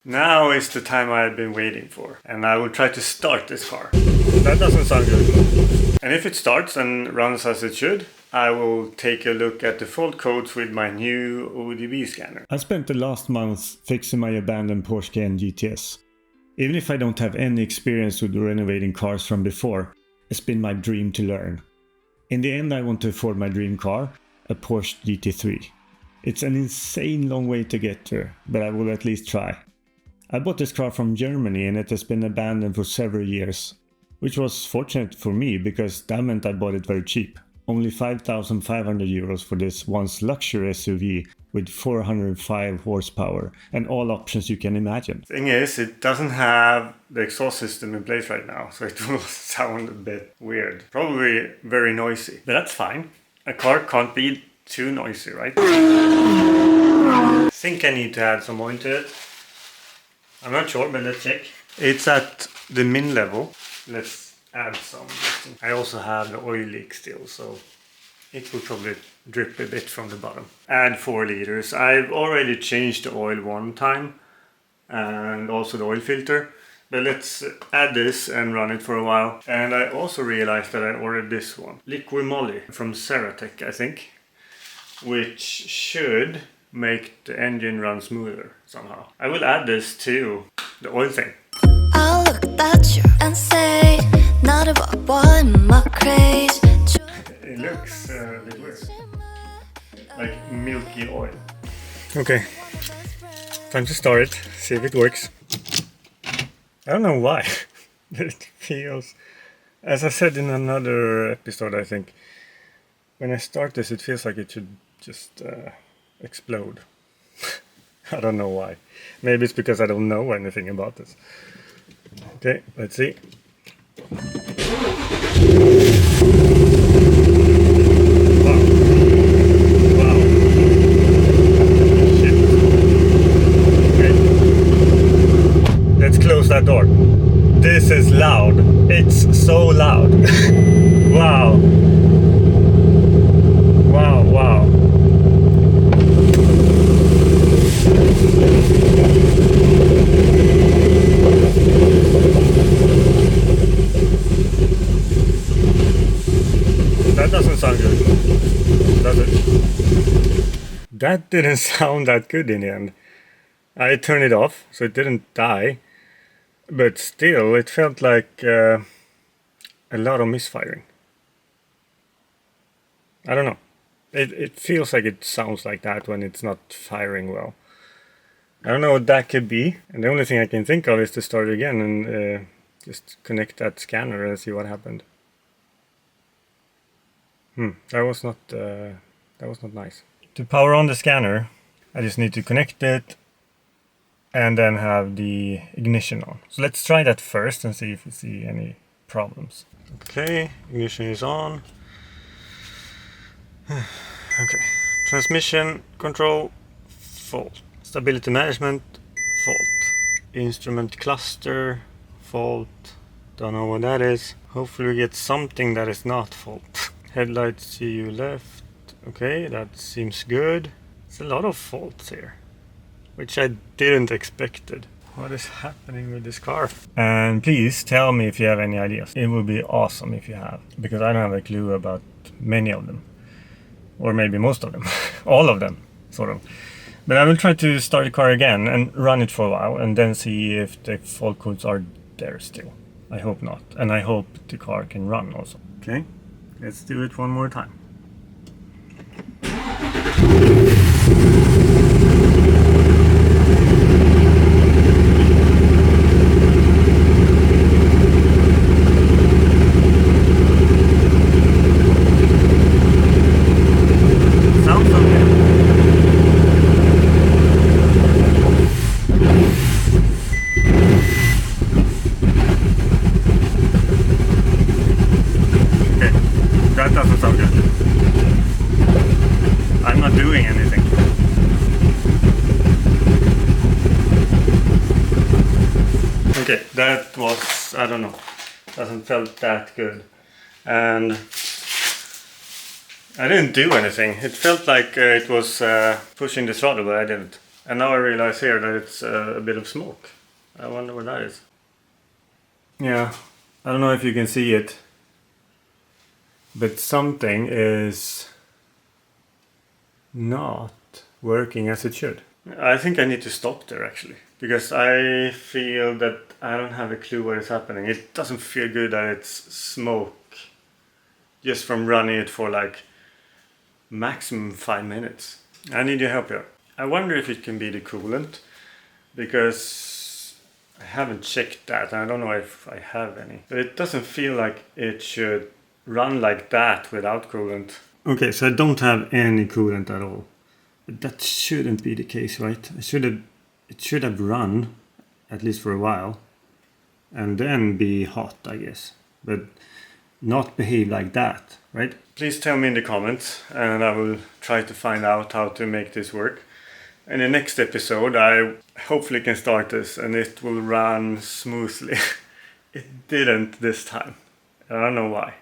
Now is the time I've been waiting for, and I will try to start this car. That doesn't sound good. And if it starts and runs as it should, I will take a look at the fault codes with my new ODB scanner. I spent the last month fixing my abandoned Porsche Cayenne GTS. Even if I don't have any experience with renovating cars from before, it's been my dream to learn. In the end, I want to afford my dream car, a Porsche GT3. It's an insane long way to get there, but I will at least try. I bought this car from Germany and it has been abandoned for several years, which was fortunate for me because that meant I bought it very cheap. Only 5,500 euros for this once luxury SUV with 405 horsepower and all options you can imagine. Thing is, it doesn't have the exhaust system in place right now, so it will sound a bit weird. Probably very noisy, but that's fine. A car can't be too noisy, right? I think I need to add some oil to it. I'm not sure, but let's check. It's at the min level. Let's add some. I also have the oil leak still, so it will probably drip a bit from the bottom. Add 4 liters. I've already changed the oil one time and also the oil filter. But let's add this and run it for a while. And I also realized that I ordered this one. Liquid Moly from Ceratec, I think. Which should make the engine run smoother somehow. I will add this to the oil thing. I'll look at you and say, not about what my craze. It looks a bit weird. Like milky oil. Okay, time to start it, see if it works. I don't know why, but it feels, as I said in another episode, I think, when I start this it feels like it should just explode. I don't know why. Maybe it's because I don't know anything about this. Okay, let's see. Wow. Wow. Shit. Okay. Let's close that door. This is loud. It's so loud. Wow. Wow, wow. That doesn't sound good, does it? That didn't sound that good in the end. I turned it off, so it didn't die. But still, it felt like a lot of misfiring. I don't know. It feels like it sounds like that when it's not firing well. I don't know what that could be. And the only thing I can think of is to start it again and just connect that scanner and see what happened. That was not nice. To power on the scanner, I just need to connect it and then have the ignition on. So let's try that first and see if we see any problems. Okay, ignition is on. Okay, transmission control, fault. Stability management, fault. Instrument cluster, fault. Don't know what that is. Hopefully we get something that is not fault. Headlights CU left. Okay, that seems good. It's a lot of faults here, which I didn't expected. What is happening with this car? And please tell me if you have any ideas. It would be awesome if you have, because I don't have a clue about many of them. Or maybe most of them. All of them, sort of. But I will try to start the car again and run it for a while and then see if the fault codes are there still. I hope not. And I hope the car can run also. Okay, let's do it one more time. That doesn't sound good. I'm not doing anything. Okay, that was, I don't know, doesn't felt that good. And I didn't do anything. It felt like it was pushing the throttle, but I didn't. And now I realize here that it's a bit of smoke. I wonder what that is. Yeah, I don't know if you can see it, but something is not working as it should. I think I need to stop there actually, because I feel that I don't have a clue what is happening. It doesn't feel good that it's smoke just from running it for like maximum 5 minutes. I need your help here. I wonder if it can be the coolant, because I haven't checked that. I don't know if I have any. But it doesn't feel like it should run like that without coolant. Okay, so I don't have any coolant at all. But that shouldn't be the case, right? It should have run, at least for a while, and then be hot, I guess. But not behave like that, right? Please tell me in the comments, and I will try to find out how to make this work. In the next episode, I hopefully can start this and it will run smoothly. It didn't this time. I don't know why.